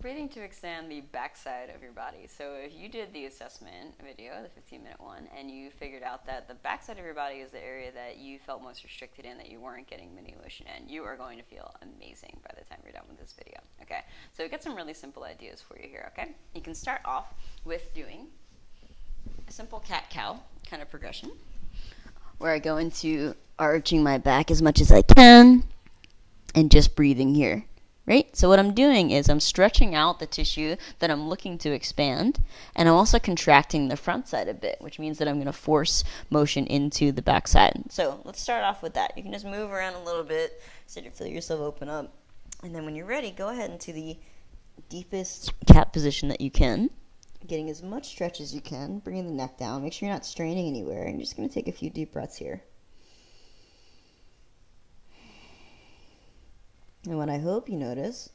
Breathing to extend the backside of your body. So if you did the assessment video, the 15-minute one, and you figured out that the backside of your body is the area that you felt most restricted in, that you weren't getting many motion in, you are going to feel amazing by the time you're done with this video. Okay, so get some really simple ideas for you here. Okay, you can start off with doing a simple cat-cow kind of progression, where I go into arching my back as much as I can and just breathing here. Right? So what I'm doing is I'm stretching out the tissue that I'm looking to expand, and I'm also contracting the front side a bit, which means that I'm going to force motion into the back side. So let's start off with that. You can just move around a little bit, so you feel yourself open up. And then when you're ready, go ahead into the deepest cat position that you can, getting as much stretch as you can, bringing the neck down. Make sure you're not straining anywhere. And you're just going to take a few deep breaths here. And what I hope you notice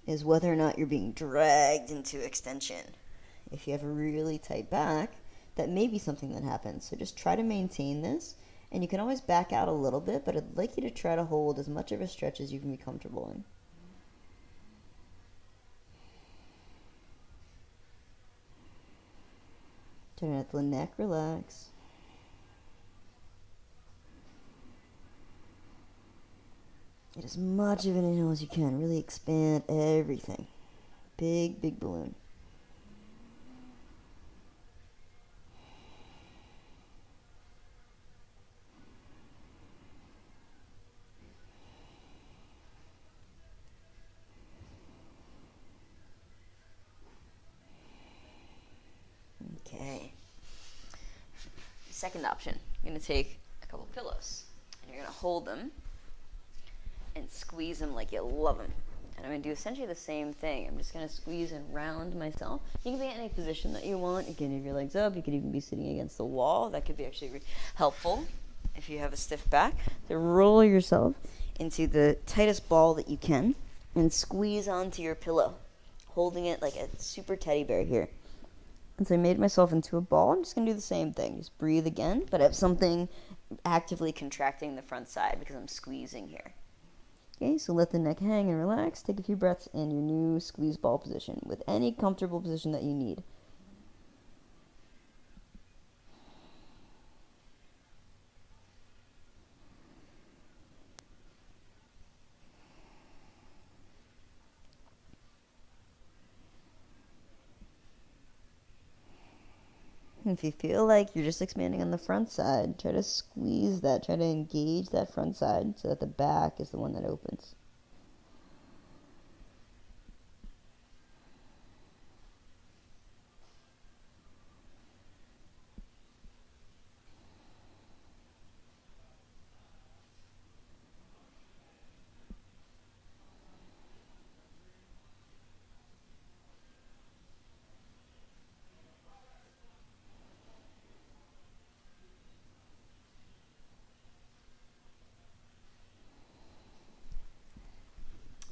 is whether or not you're being dragged into extension. If you have a really tight back, that may be something that happens. So just try to maintain this, and you can always back out a little bit, but I'd like you to try to hold as much of a stretch as you can be comfortable in. Try to let the neck relax. Get as much of an inhale as you can. Really expand everything. Big, big balloon. Okay. Second option, you're going to take a couple pillows, and you're going to hold them and squeeze them like you love them. And I'm going to do essentially the same thing. I'm just going to squeeze and round myself. You can be in any position that you want. You can have your legs up. You could even be sitting against the wall. That could be actually helpful if you have a stiff back. So roll yourself into the tightest ball that you can and squeeze onto your pillow, holding it like a super teddy bear here. And so I made myself into a ball. I'm just going to do the same thing. Just breathe again, but have something actively contracting the front side because I'm squeezing here. Okay, so let the neck hang and relax. Take a few breaths in your new squeeze ball position with any comfortable position that you need. If you feel like you're just expanding on the front side, try to squeeze that, try to engage that front side so that the back is the one that opens.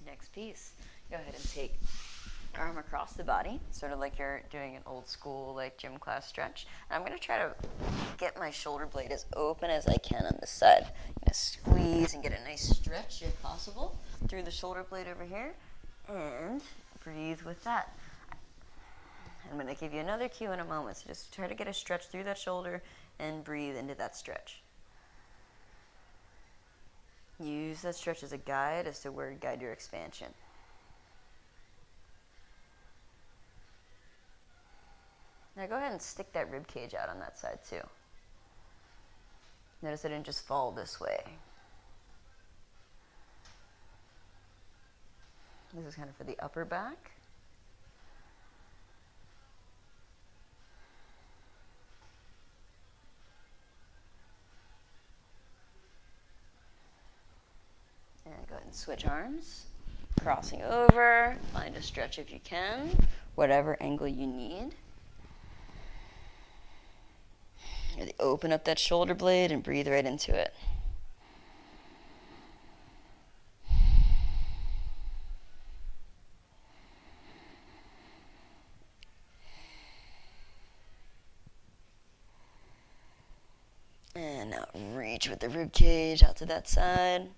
Next piece, go ahead and take arm across the body, sort of like you're doing an old school like gym class stretch. And I'm going to try to get my shoulder blade as open as I can on this side. I'm going to squeeze and get a nice stretch if possible through the shoulder blade over here, and breathe with that. I'm going to give you another cue in a moment, so just try to get a stretch through that shoulder and breathe into that stretch. Use that stretch as a guide as to where to guide your expansion. Now go ahead and stick that rib cage out on that side too. Notice I didn't just fall this way. This is kind of for the upper back. And go ahead and switch arms. Crossing over, find a stretch if you can, whatever angle you need. Really open up that shoulder blade and breathe right into it. And now reach with the rib cage out to that side.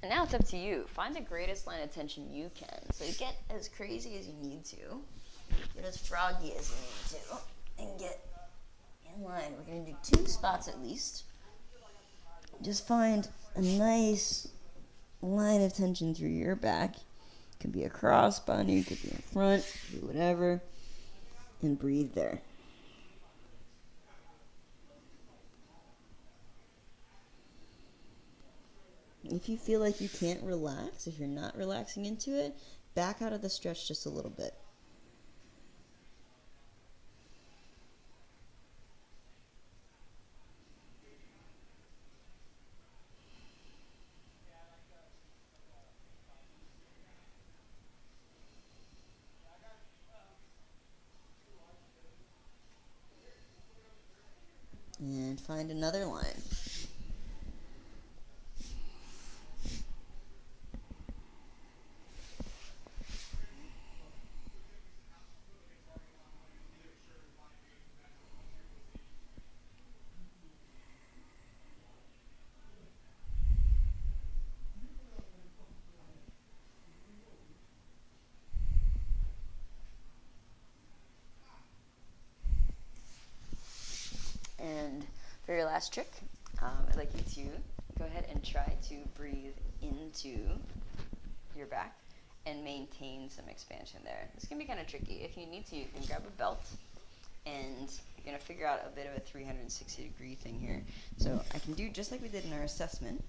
And now it's up to you. Find the greatest line of tension you can. So get as crazy as you need to, get as froggy as you need to, and get in line. We're going to do 2 spots at least. Just find a nice line of tension through your back. It could be a crossbody, it could be in front, could be whatever. And breathe there. If you feel like you can't relax, if you're not relaxing into it, back out of the stretch just a little bit. And find another line. And for your last trick, I'd like you to go ahead and try to breathe into your back and maintain some expansion there. This can be kind of tricky. If you need to, you can grab a belt and you're going to figure out a bit of a 360-degree thing here. So I can do just like we did in our assessment.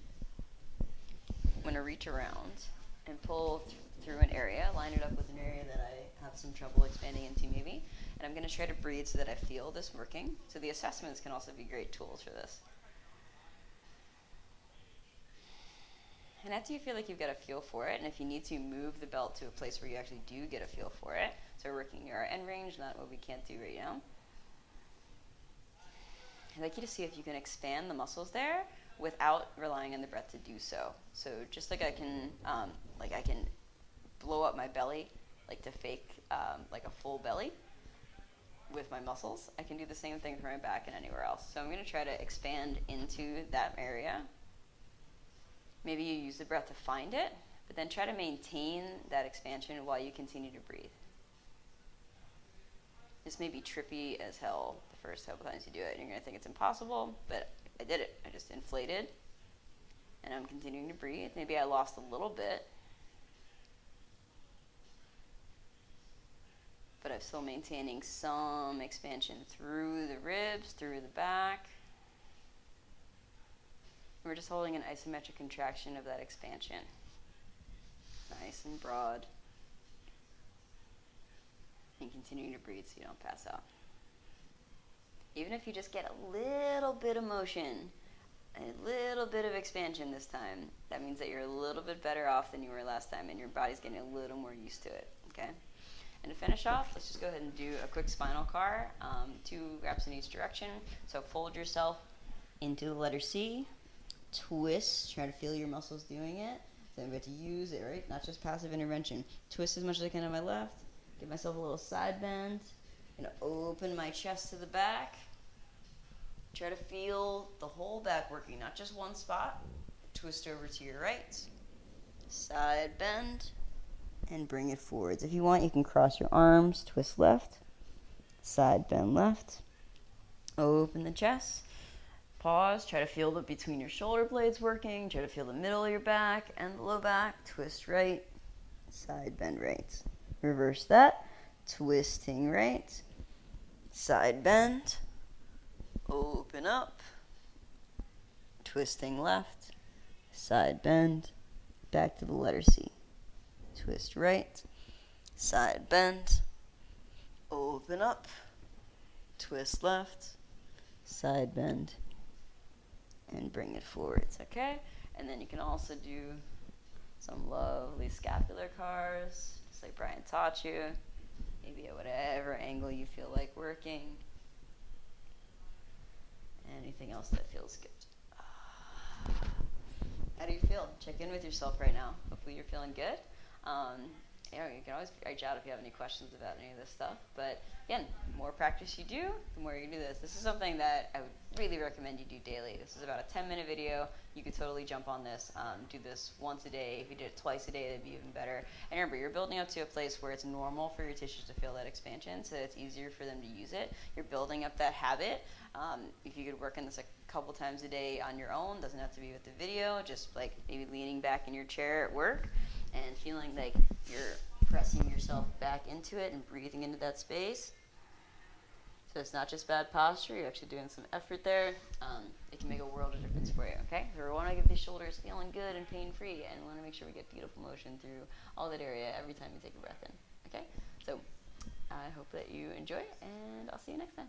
I'm going to reach around and pull through an area, line it up with an area that I have some trouble expanding into maybe, and I'm going to try to breathe so that I feel this working. So the assessments can also be great tools for this. And after you feel like you've got a feel for it, and if you need to move the belt to a place where you actually do get a feel for it, so we're working near our end range, not what we can't do right now. I'd like you to see if you can expand the muscles there without relying on the breath to do so. So just like I can blow up my belly, like to fake like a full belly with my muscles, I can do the same thing for my back and anywhere else. So I'm going to try to expand into that area. Maybe you use the breath to find it, but then try to maintain that expansion while you continue to breathe. This may be trippy as hell the first couple times you do it, and you're going to think it's impossible, but I did it. I just inflated, and I'm continuing to breathe. Maybe I lost a little bit, but I'm still maintaining some expansion through the ribs, through the back. We're just holding an isometric contraction of that expansion. Nice and broad. And continuing to breathe so you don't pass out. Even if you just get a little bit of motion, a little bit of expansion this time, that means that you're a little bit better off than you were last time, and your body's getting a little more used to it, okay? And to finish off, let's just go ahead and do a quick spinal car, 2 reps in each direction. So fold yourself into the letter C, twist, try to feel your muscles doing it. Then we have to use it, right? Not just passive intervention. Twist as much as I can on my left, give myself a little side bend, and open my chest to the back. Try to feel the whole back working, not just one spot. Twist over to your right, side bend, and bring it forwards. If you want, you can cross your arms, twist left, side bend left, open the chest, pause, try to feel the between your shoulder blades working, try to feel the middle of your back and the low back, twist right, side bend right. Reverse that, twisting right, side bend, open up, twisting left, side bend, back to the letter C. Twist right, side bend, open up, twist left, side bend, and bring it forwards, okay? And then you can also do some lovely scapular cars, just like Brian taught you, maybe at whatever angle you feel like working. Anything else that feels good. How do you feel? Check in with yourself right now. Hopefully you're feeling good. You can always reach out if you have any questions about any of this stuff. But again, the more practice you do, the more you do this. This is something that I would really recommend you do daily. This is about a 10-minute video. You could totally jump on this, do this once a day. If you did it twice a day, that'd be even better. And remember, you're building up to a place where it's normal for your tissues to feel that expansion, so it's easier for them to use it. You're building up that habit. If you could work on this a couple times a day on your own, doesn't have to be with the video, just like maybe leaning back in your chair at work and feeling like you're pressing yourself back into it and breathing into that space. So it's not just bad posture, you're actually doing some effort there. It can make a world of difference for you, okay? So we want to get these shoulders feeling good and pain-free, and we want to make sure we get beautiful motion through all that area every time you take a breath in, okay? So I hope that you enjoy, and I'll see you next time.